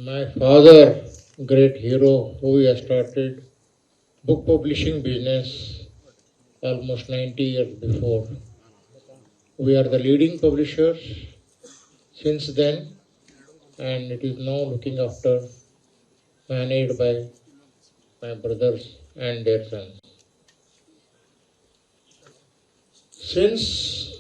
My father, great hero, who has started book publishing business almost 90 years before. We are the leading publishers since then, and it is now looking after, managed by my brothers and their sons. Since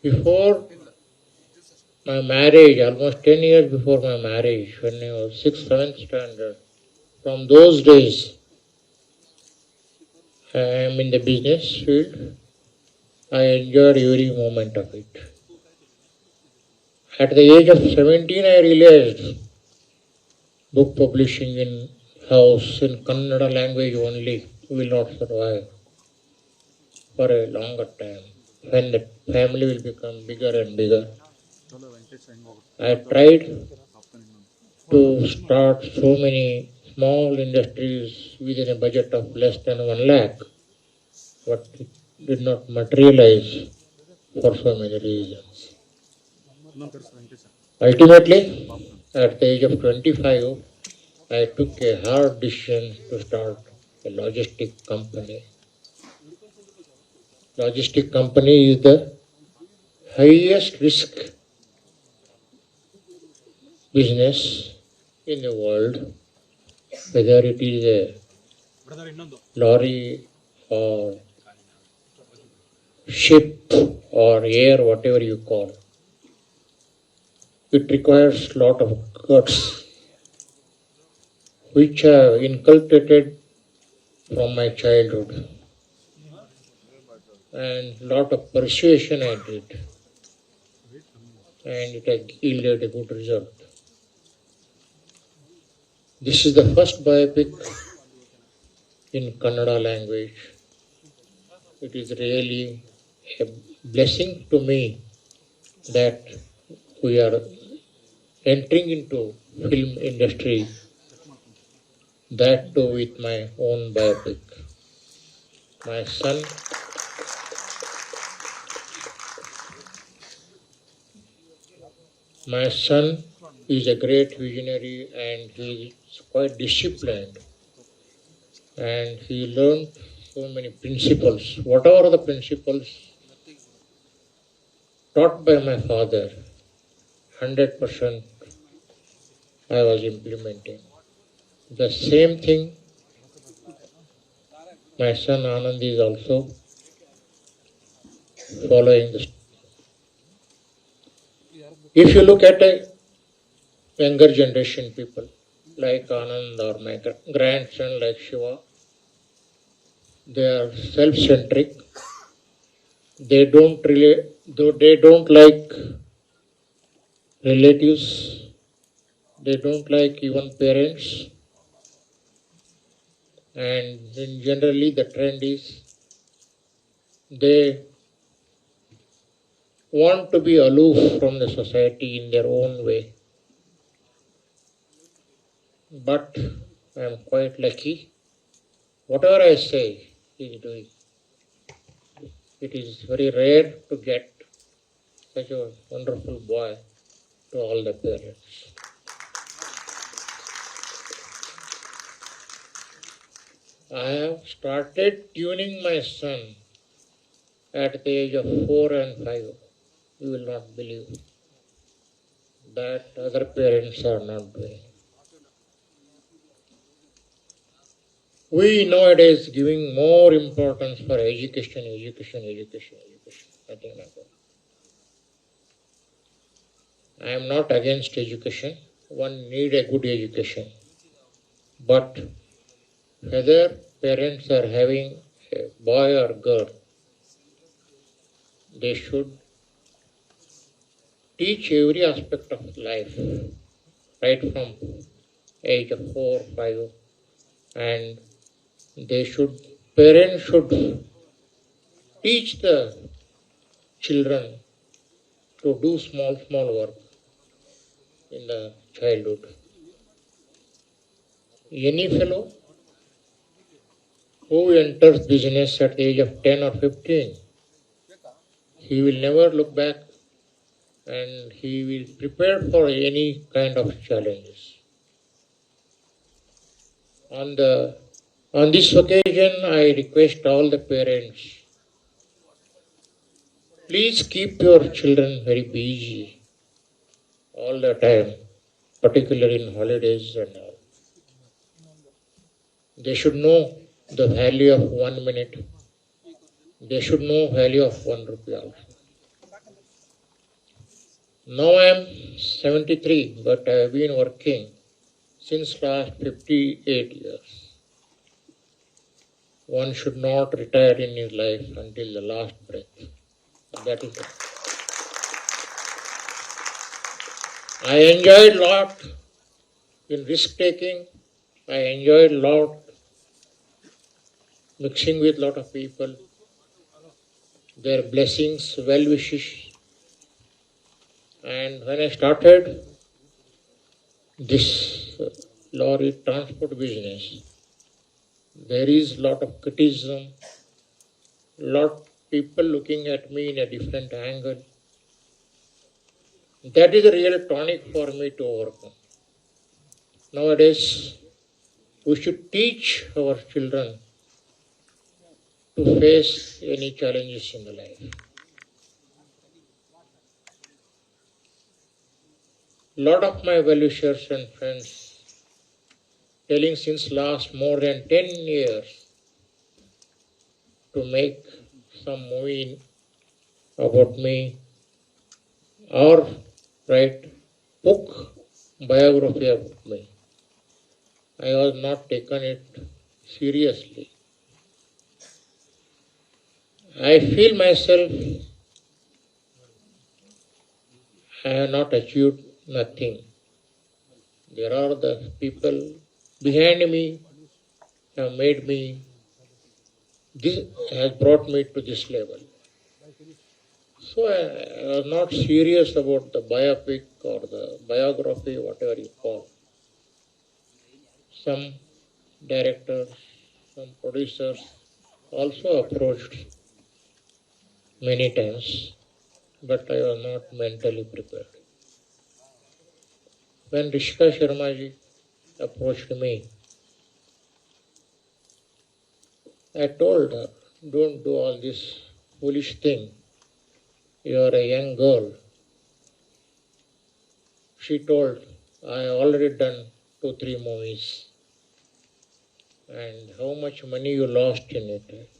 before my marriage, almost 10 years before my marriage, when I was 6th, 7th standard, from those days, I am in the business field. I enjoyed every moment of it. At the age of 17, I realized book publishing in house in Kannada language only will not survive for a longer time when the family will become bigger and bigger. I tried to start so many small industries within a budget of less than 1 lakh, but it did not materialize for so many reasons. Ultimately, at the age of 25, I took a hard decision to start a logistic company. Logistic company is the highest risk business in the world, whether it is a lorry or ship or air, whatever you call. It requires a lot of guts, which I have inculcated from my childhood, and lot of persuasion I did, and it has yielded a good result. This is the first biopic in Kannada language. It is really a blessing to me that we are entering into film industry, that too with my own biopic. My son is a great visionary, and he is quite disciplined, and he learned so many principles. Whatever the principles taught by my father, 100% I was implementing. The same thing my son Anand is also following this. If you look at a younger generation people like Anand or my grandson like Shiva, they are self-centric. They don't like relatives. They don't like even parents. And generally the trend is they want to be aloof from the society in their own way. But I am quite lucky. Whatever I say, he is doing. It is very rare to get such a wonderful boy to all the parents. I have started tuning my son at the age of 4 and 5. You will not believe that other parents are not doing. We nowadays giving more importance for education. Nothing like that. I am not against education. One need a good education. But whether parents are having a boy or girl, they should teach every aspect of life, right from age of 4, 5, and parents should teach the children to do small work in the childhood. Any fellow who enters business at the age of 10 or 15, he will never look back and he will prepare for any kind of challenges. On this occasion, I request all the parents, please keep your children very busy all the time, particularly in holidays and all. They should know the value of 1 minute. They should know value of 1 rupee also. Now I am 73, but I have been working since last 58 years. One should not retire in his life until the last breath. That is it. I enjoyed a lot in risk taking. I enjoyed a lot mixing with a lot of people. Their blessings, well wishes. And when I started this lorry transport business, there is a lot of criticism, lot of people looking at me in a different angle. That is a real tonic for me to overcome. Nowadays, we should teach our children to face any challenges in the life. Lot of my well-wishers and friends telling since last more than 10 years to make some movie about me or write book biography about me. I was not taken it seriously. I feel myself I have not achieved nothing. There are the people behind me have made me, this has brought me to this level. So I was not serious about the biopic or the biography, whatever you call. Some directors, some producers also approached many times, but I was not mentally prepared. When Rishika Sharmaji approached me, I told her, don't do all this foolish thing. You are a young girl. She told, I have already done 2-3 movies. And how much money you lost in it?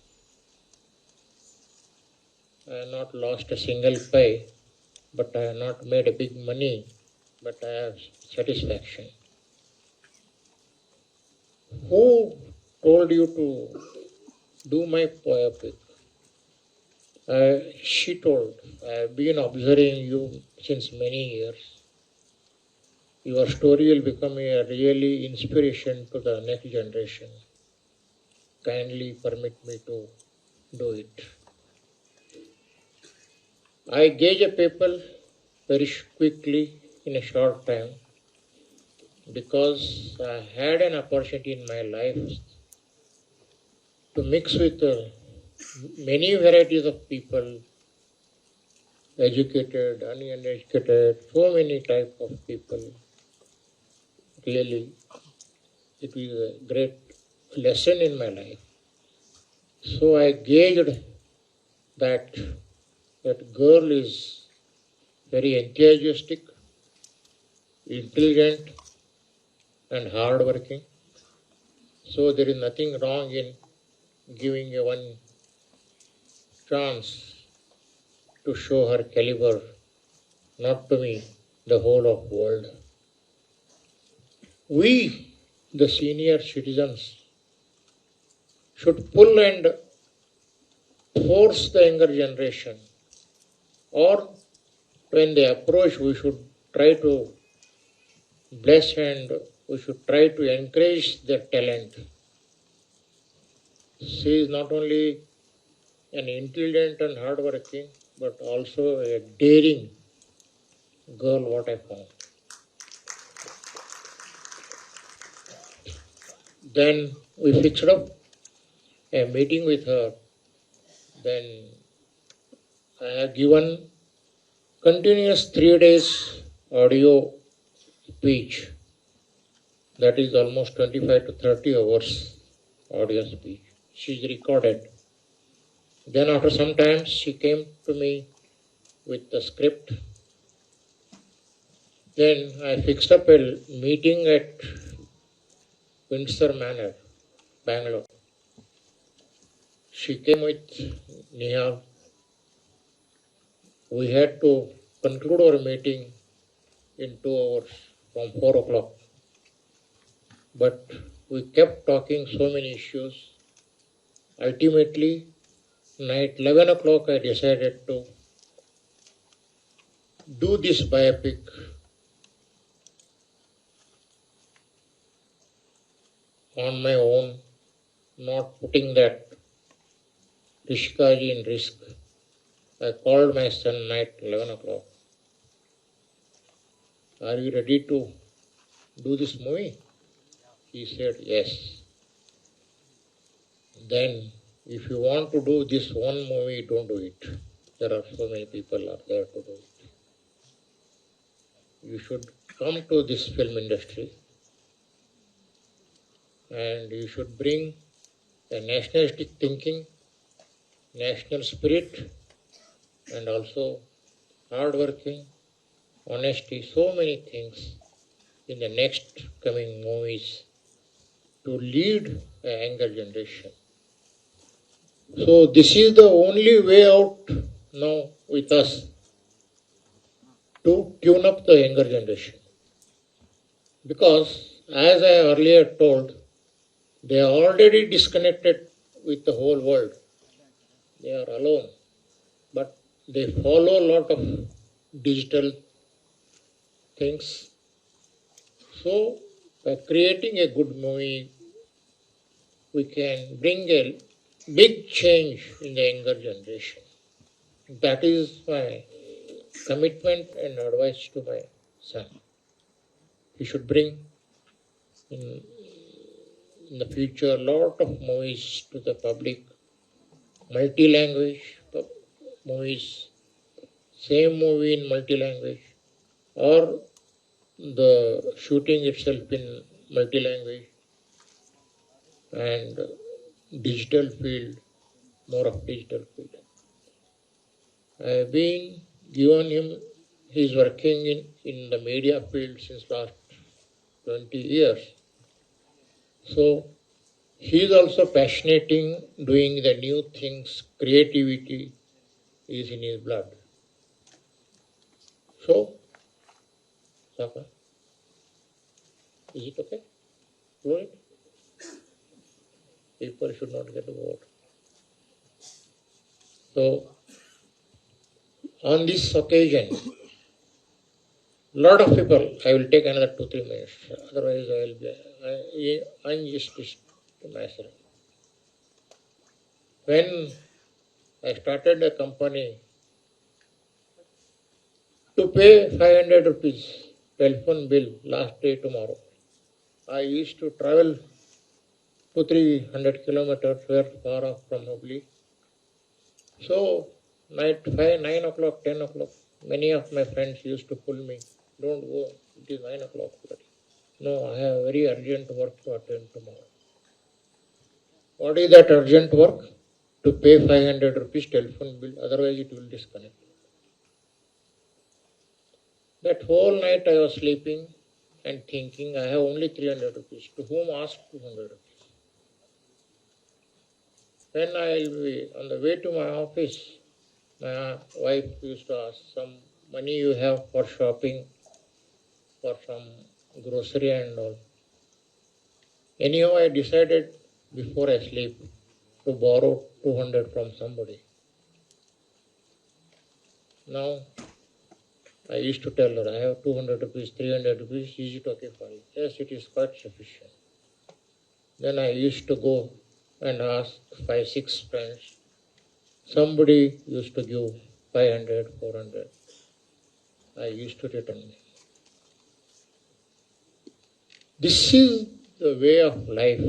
I have not lost a single pay, but I have not made a big money, but I have satisfaction. Who told you to do my biopic? She told, I have been observing you since many years. Your story will become a really inspiration to the next generation. Kindly permit me to do it. I gauge people very quickly in a short time because I had an opportunity in my life to mix with many varieties of people, educated, uneducated, so many types of people. Really, it is a great lesson in my life. So I gauged that girl is very enthusiastic, intelligent, and hardworking. So there is nothing wrong in giving a one chance to show her caliber, not to me, the whole of world. We, the senior citizens, should pull and force the younger generation, or when they approach, we should try to bless and we should try to encourage their talent. She is not only an intelligent and hardworking, but also a daring girl, what I found. Then we fixed up a meeting with her. Then I have given continuous 3 days audio speech, that is almost 25 to 30 hours audio speech. She's recorded. Then after some time she came to me with the script. Then I fixed up a meeting at Windsor Manor, Bangalore. She came with Nihal. We had to conclude our meeting in 2 hours from 4 o'clock. But we kept talking so many issues. Ultimately, night 11 o'clock, I decided to do this biopic on my own, not putting that Rishikaji in risk. I called my son night 11 o'clock. Are you ready to do this movie? He said, yes. Then, if you want to do this one movie, don't do it. There are so many people are there to do it. You should come to this film industry and you should bring a nationalistic thinking, national spirit, and also hard working, honesty, so many things in the next coming movies to lead a younger generation. So this is the only way out now with us to tune up the younger generation. Because as I earlier told, they are already disconnected with the whole world. They are alone. But they follow a lot of digital things. So by creating a good movie, we can bring a big change in the younger generation. That is my commitment and advice to my son. He should bring in the future a lot of movies to the public, multi-language movies, same movie in multi-language, or the shooting itself in multi-language and digital field, more of digital field. I have been given him, he is working in the media field since last 20 years. So he is also passionate in doing the new things, creativity is in his blood. So, Saka, is it okay? Do it. People should not get bored. So, on this occasion, lot of people, I will take another 2-3 minutes, otherwise I will be injustice to myself. When I started a company to pay 500 rupees telephone bill last day tomorrow, I used to travel 200-300 kilometers far off from Hubli. So, night 5, 9 o'clock, 10 o'clock, many of my friends used to pull me. Don't go, it is 9 o'clock already. No, I have very urgent work to attend tomorrow. What is that urgent work? To pay 500 rupees telephone bill, otherwise it will disconnect. That whole night I was sleeping and thinking, I have only 300 rupees. To whom ask 200 rupees? When I will be on the way to my office, my wife used to ask, some money you have for shopping, for some grocery and all. Anyhow, I decided before I sleep to borrow 200 from somebody. Now, I used to tell her, I have 200 rupees, 300 rupees, is it okay for you? Yes, it is quite sufficient. Then I used to go and ask 5-6 friends. Somebody used to give 500, 400. I used to return. This is the way of life.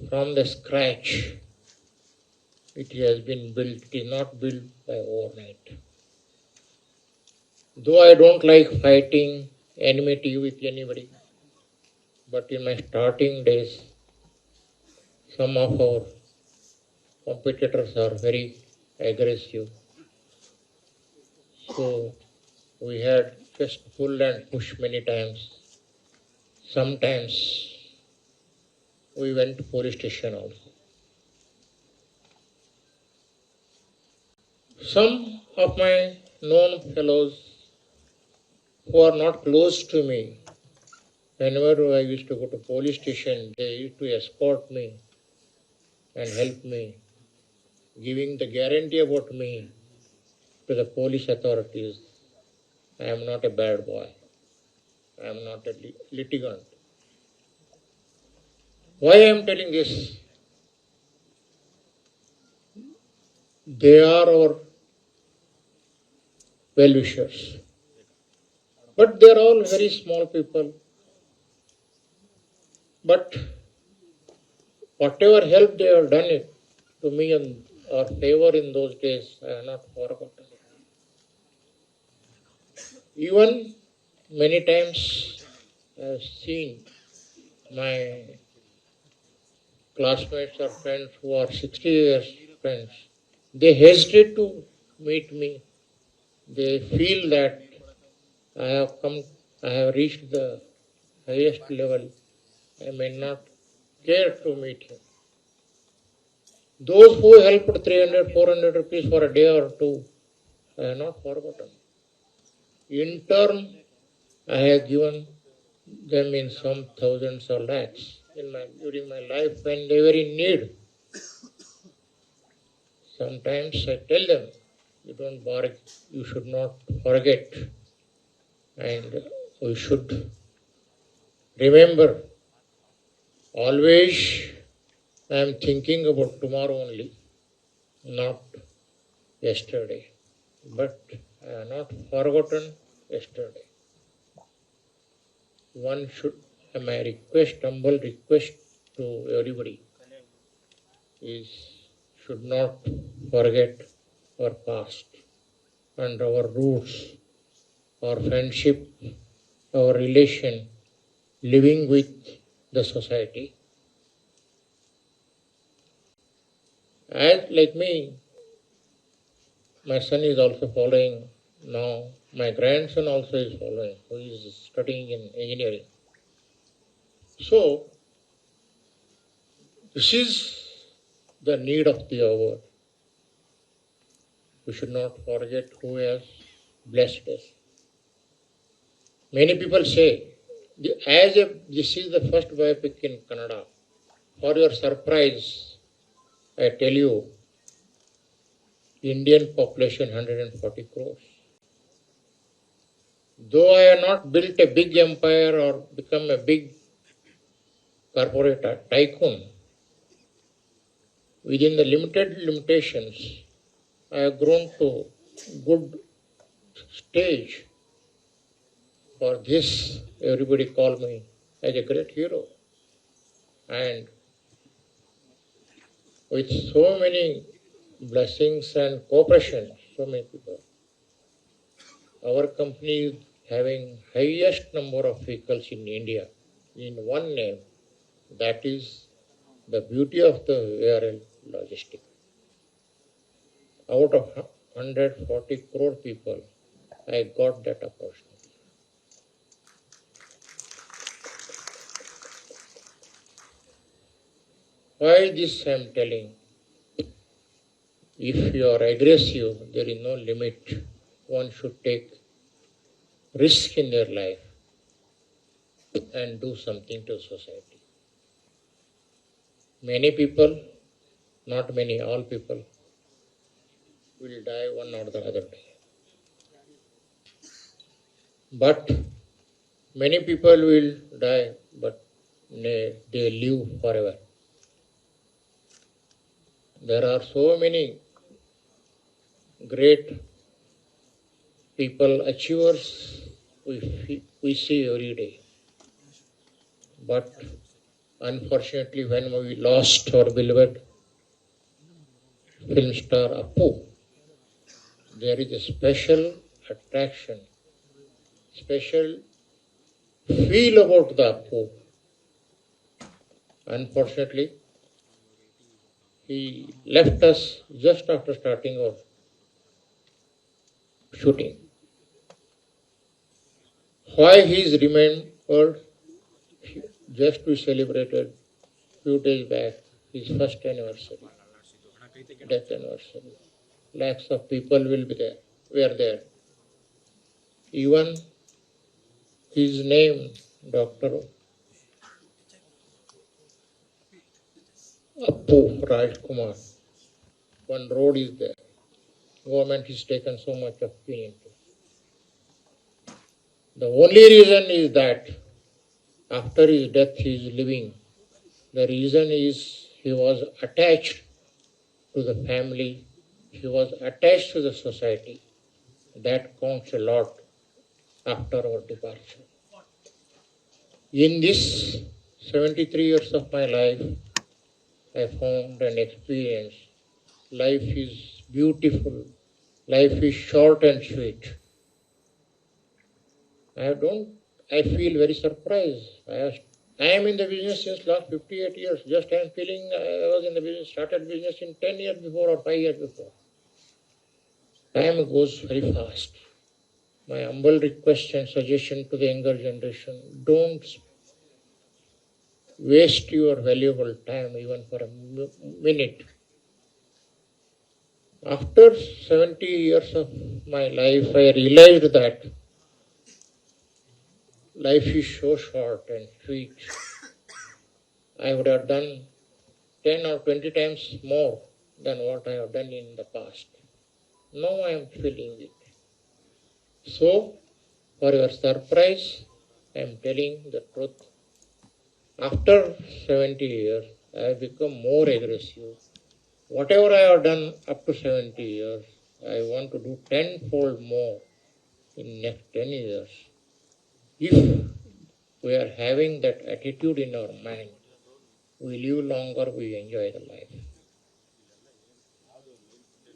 From the scratch, it has been built. It is not built by overnight. Though I don't like fighting enmity with anybody, but in my starting days, some of our competitors are very aggressive. So we had just pull and push many times. Sometimes we went to police station also. Some of my known fellows who are not close to me, whenever I used to go to police station, they used to escort me and help me, giving the guarantee about me to the police authorities. I am not a bad boy. I am not a litigant. Why I am telling this? They are our well-wishers. But they are all very small people. But whatever help they have done it to me and or favor in those days, I have not forgotten. Even many times I have seen my classmates or friends who are 60 years friends, they hesitate to meet me. They feel that I have reached the highest level. I may not care to meet him. Those who helped 300, 400 rupees for a day or two, I have not forgotten. In turn, I have given them in some thousands or lakhs during my life when they were in need. Sometimes I tell them, you don't borrow, you should not forget, and we should remember always I am thinking about tomorrow only, not yesterday. But I have not forgotten yesterday. One should, my request, humble request to everybody is should not forget our past and our roots, our friendship, our relation, living with the society. As like me, my son is also following now. My grandson also is following, who is studying in engineering. So, this is the need of the hour. We should not forget who has blessed us. Many people say, this is the first biopic in Kannada. For your surprise, I tell you, Indian population 140 crores. Though I have not built a big empire or become a big corporate tycoon, within the limited limitations, I have grown to good stage. For this, everybody call me as a great hero. And with so many blessings and cooperation, so many people, our company is having highest number of vehicles in India in one name. That is the beauty of the ARL logistic. Out of 140 crore people, I got that opportunity. Why this I am telling? If you are aggressive, there is no limit. One should take risk in their life and do something to society. Many people, not many, all people, will die one or the other day. But many people will die, but they live forever. There are so many great people, achievers we see every day. But unfortunately, when we lost our beloved film star Appu, there is a special attraction special feel about the Appu. Unfortunately, he left us just after starting our shooting. Why he is remembered? Just we celebrated few days back his first anniversary, death anniversary. Lakhs of people will be there. Were there. Even his name, Dr. Appu Rajkumar. One road is there. Government has taken so much of pain. The only reason is that after his death he is living. The reason is he was attached to the family, he was attached to the society. That counts a lot after our departure. In this 73 years of my life, I found an experience. Life is beautiful. Life is short and sweet. I feel very surprised. I am in the business since last 58 years. Just I am feeling I was in the business, started business in 10 years before or 5 years before. Time goes very fast. My humble request and suggestion to the younger generation, don't waste your valuable time even for a minute. After 70 years of my life, I realized that life is so short and sweet. I would have done 10 or 20 times more than what I have done in the past. Now I am feeling it. So, for your surprise, I am telling the truth. After 70 years, I have become more aggressive. Whatever I have done up to 70 years, I want to do tenfold more in next 10 years. If we are having that attitude in our mind, we live longer, we enjoy the life.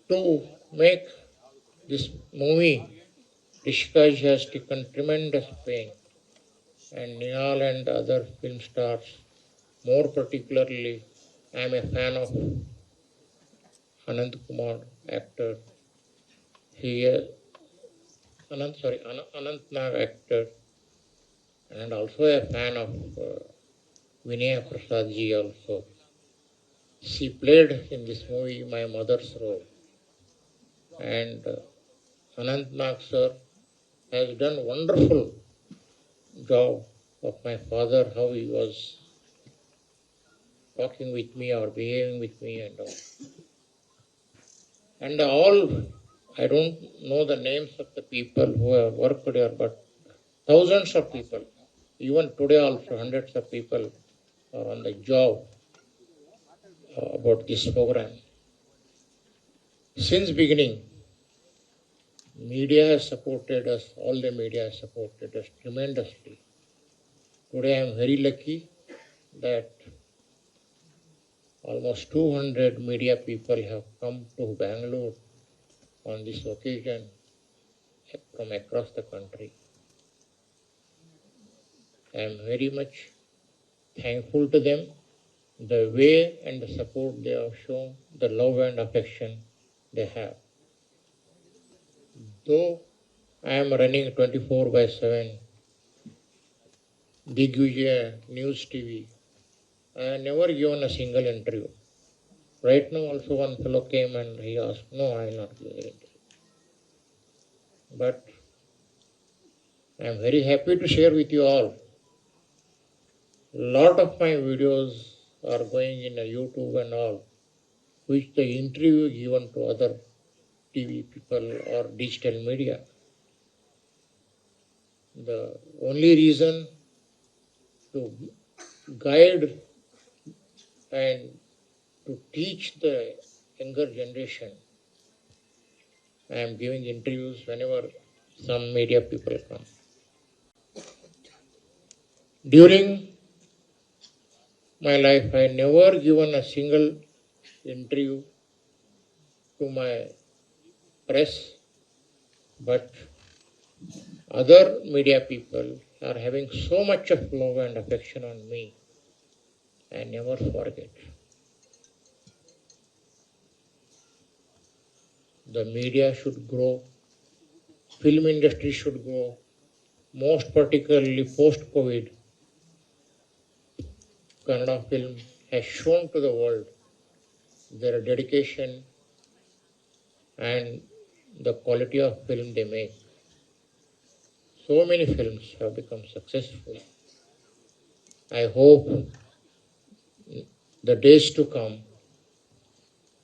To make this movie, Rishikaj has taken tremendous pain, and Nihal and other film stars, more particularly, I am a fan of Anand Kumar, actor. He Anant Nag, actor, and also a fan of Vinaya Prasad ji also. She played in this movie my mother's role, and Anant Nag sir has done wonderful job of my father, how he was talking with me or behaving with me and all. And all, I don't know the names of the people who have worked there, but thousands of people, even today also hundreds of people are on the job about this program. Since beginning, media has supported us, all the media has supported us tremendously. Today I am very lucky that almost 200 media people have come to Bangalore on this occasion from across the country. I am very much thankful to them, the way and the support they have shown, the love and affection they have. Though I am running 24/7 Big Vijay News TV, I have never given a single interview. Right now also one fellow came and he asked, no, I will not give an interview. But I am very happy to share with you all. Lot of my videos are going in a YouTube and all, which the interview given to other TV people or digital media. The only reason to guide and to teach the younger generation, I am giving interviews whenever some media people come. During my life, I never given a single interview to my press, but other media people are having so much of love and affection on me. I never forget. The media should grow, film industry should grow, most particularly post-COVID. Kannada film has shown to the world their dedication and the quality of film they make. So many films have become successful. I hope the days to come,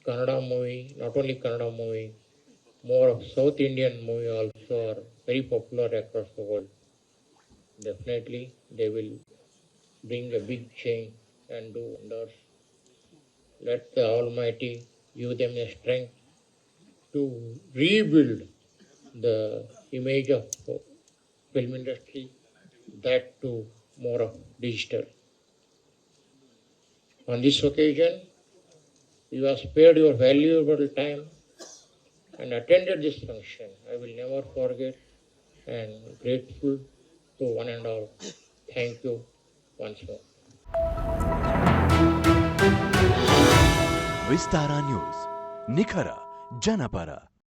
Kannada movie, not only Kannada movie, more of South Indian movie also are very popular across the world. Definitely, they will bring a big change and do wonders. Let the Almighty give them the strength to rebuild the image of film industry, that too more of digital. On this occasion, you have spared your valuable time and attended this function. I will never forget and grateful to one and all. Thank you once more. Vistara News, Nikhara, Janapara.